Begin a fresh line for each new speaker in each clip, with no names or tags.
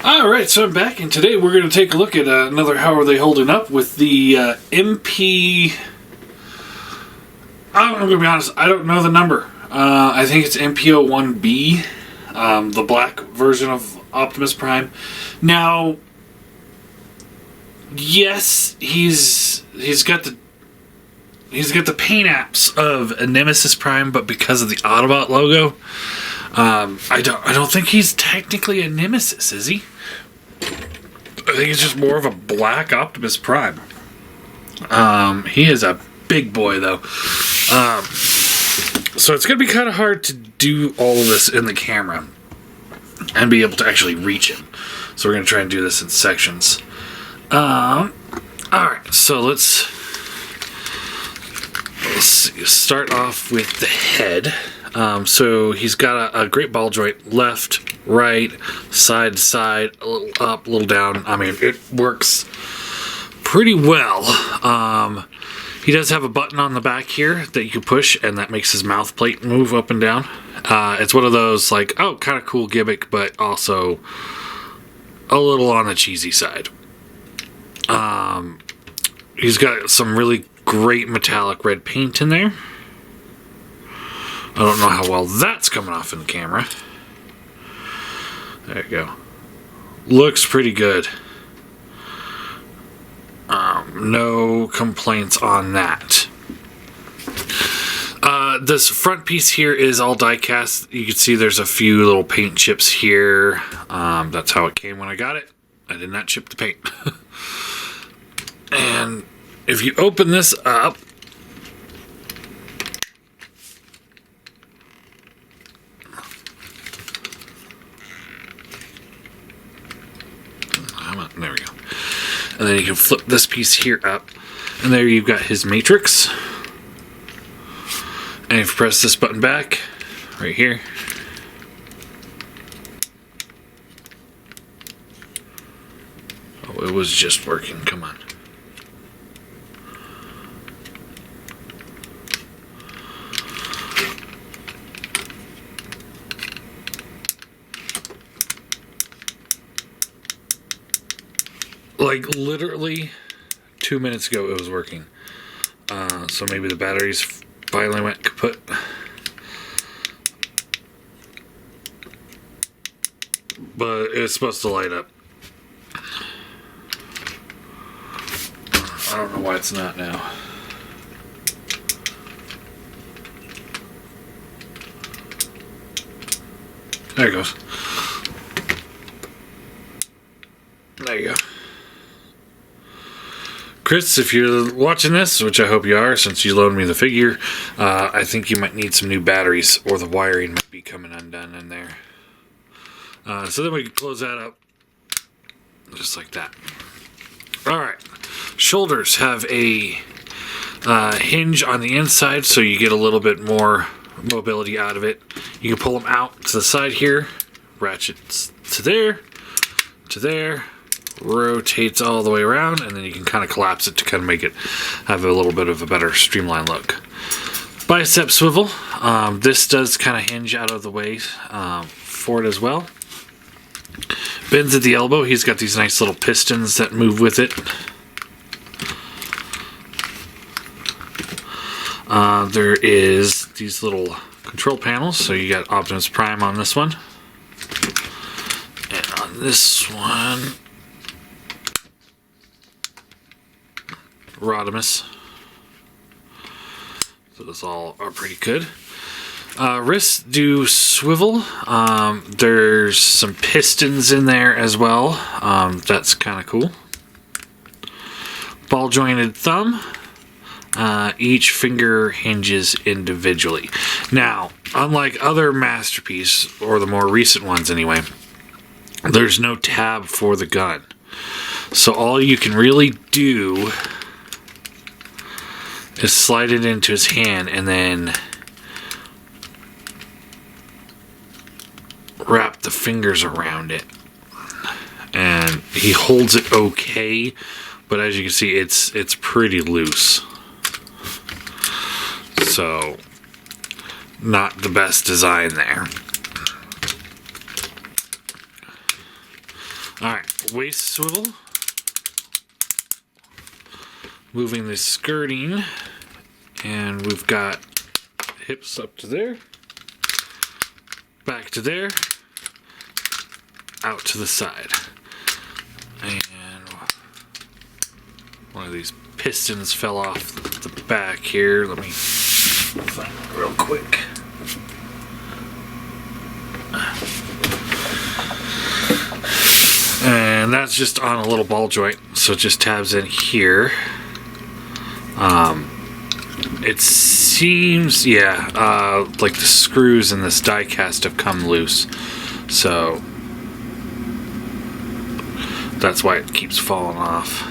Alright, so I'm back, and today we're going to take a look at another How Are They Holding Up with the MP... I'm going to be honest, I don't know the number. I think it's MP01B, the black version of Optimus Prime. Now, yes, he's got the paint apps of a Nemesis Prime, but because of the Autobot logo, I don't think he's technically a Nemesis, is he? I think it's just more of a black Optimus Prime. He is a big boy, though. So it's going to be kind of hard to do all of this in the camera and be able to actually reach him. So we're going to try and do this in sections. Alright, so let's see, start off with the head. So he's got a great ball joint, left, right, side to side, a little up, a little down. I mean, it works pretty well. He does have a button on the back here that you can push, and that makes his mouth plate move up and down. It's one of those, like, oh, kind of cool gimmick, but also a little on the cheesy side. He's got some really great metallic red paint in there. I don't know how well that's coming off in the camera. There you go. Looks pretty good. No complaints on that. This front piece here is all die cast. You can see there's a few little paint chips here. That's how it came when I got it. I did not chip the paint. And if you open this up, there we go. And then you can flip this piece here up, and there you've got his matrix. And if you press this button back, right here, oh, it was just working, come on. Like, literally 2 minutes ago it was working. So maybe the batteries finally went kaput. But it's supposed to light up. I don't know why it's not now. There it goes. There you go. Chris, if you're watching this, which I hope you are since you loaned me the figure, I think you might need some new batteries, or the wiring might be coming undone in there. So then we can close that up just like that. Alright, shoulders have a hinge on the inside, so you get a little bit more mobility out of it. You can pull them out to the side here, ratchets to there, rotates all the way around, and then you can kind of collapse it to kind of make it have a little bit of a better streamlined look. Bicep swivel. This does kind of hinge out of the way for it as well. Bends at the elbow. He's got these nice little pistons that move with it. There is these little control panels. So you got Optimus Prime on this one. And on this one, Rodimus. So those all are pretty good. Wrists do swivel. There's some pistons in there as well. That's kind of cool. Ball jointed thumb. Each finger hinges individually. Now, unlike other Masterpiece, or the more recent ones anyway, there's no tab for the gun. So all you can really do is slide it into his hand and then wrap the fingers around it. And he holds it okay, but as you can see, it's pretty loose. So, not the best design there. waist swivel. Moving the skirting. And we've got hips up to there. Back to there. Out to the side. And one of these pistons fell off the back here. Let me find it real quick. And that's just on a little ball joint, so it just tabs in here. It seems, like the screws in this die cast have come loose, so that's why it keeps falling off.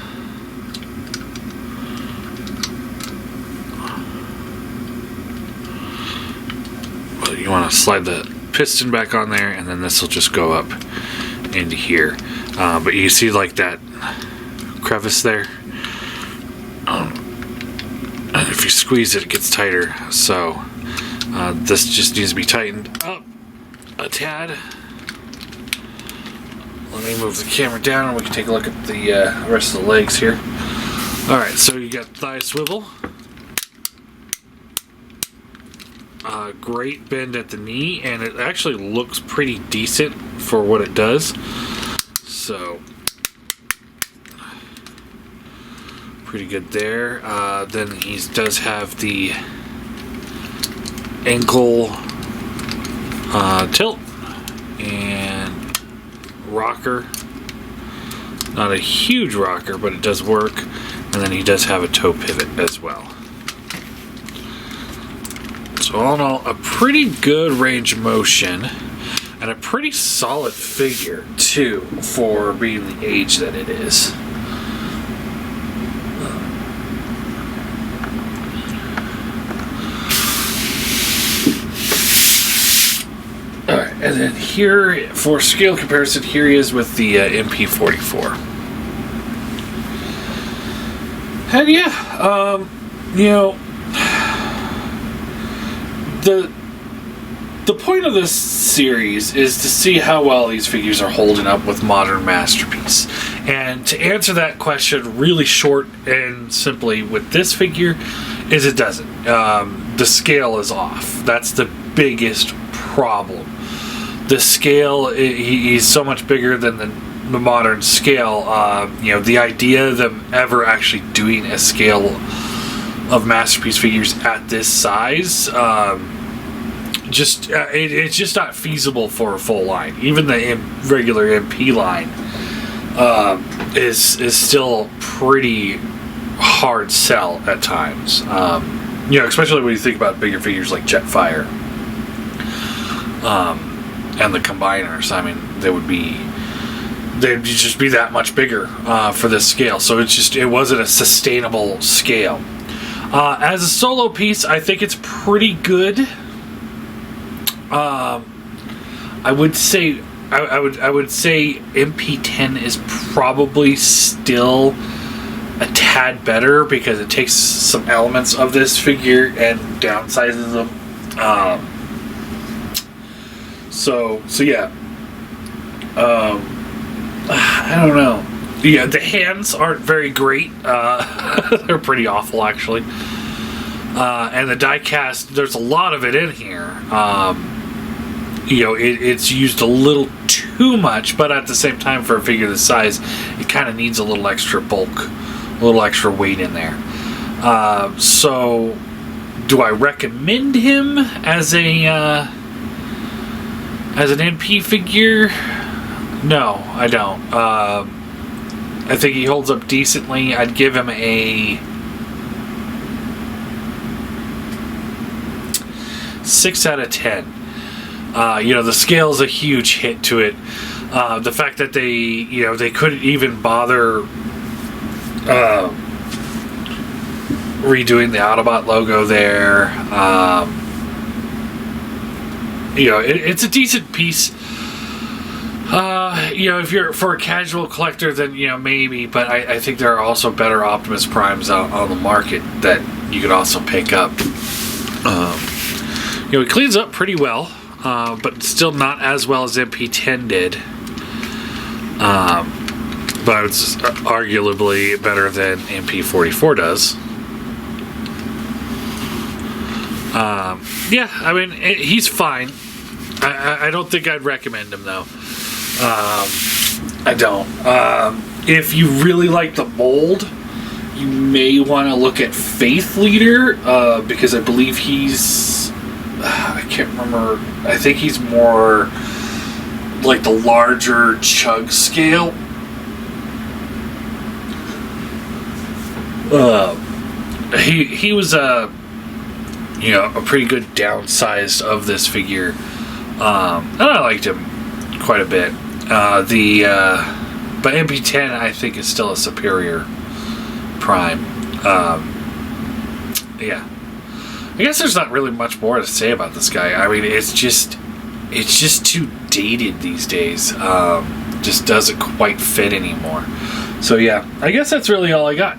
Well, you want to slide the piston back on there, and then this will just go up into here. But you see like that crevice there? If you squeeze it, it gets tighter. So this just needs to be tightened up a tad. Let me move the camera down and we can take a look at the rest of the legs here. Alright, so you got thigh swivel. Great bend at the knee, and it actually looks pretty decent for what it does. So, pretty good there. Then he does have the ankle tilt and rocker. Not a huge rocker, but it does work. And then he does have a toe pivot as well. So all in all, a pretty good range of motion and a pretty solid figure too for being the age that it is. Alright, and then here, for scale comparison, here he is with the MP44. And yeah, you know, the point of this series is to see how well these figures are holding up with modern Masterpiece. And to answer that question really short and simply with this figure is it doesn't. The scale is off. That's the biggest problem. The scale, he's so much bigger than the modern scale. You know, the idea of them ever actually doing a scale of Masterpiece figures at this size, it's just not feasible for a full line. Even the regular MP line is still pretty hard sell at times. You know, especially when you think about bigger figures like Jetfire and the Combiners. I mean, they'd just be that much bigger for this scale. So it wasn't a sustainable scale. As a solo piece, I think it's pretty good. I would say MP10 is probably still a tad better because it takes some elements of this figure and downsizes them. So yeah. I don't know. Yeah, the hands aren't very great. They're pretty awful, actually. And the die cast, there's a lot of it in here. You know, it's used a little too much, but at the same time, for a figure this size, it kind of needs a little extra bulk, a little extra weight in there. So, do I recommend him as an MP figure? No, I don't. I think he holds up decently. I'd give him a 6 out of 10. You know, the scale's a huge hit to it. The fact that they couldn't even bother redoing the Autobot logo there. You know, it's a decent piece. You know, if you're for a casual collector, then, you know, maybe, but I think there are also better Optimus Primes out on the market that you could also pick up. You know, it cleans up pretty well, but still not as well as MP10 did. but it's arguably better than MP44 does. Yeah, I mean, he's fine. I don't think I'd recommend him, though. I don't. If you really like the mold, you may want to look at Faith Leader, because I believe he's... I can't remember. I think he's more like the larger chug scale. He was a pretty good downsized of this figure, and I liked him quite a bit. But MP10 I think is still a superior Prime. Yeah, I guess there's not really much more to say about this guy. I mean, it's just too dated these days. Just doesn't quite fit anymore. So yeah, I guess that's really all I got.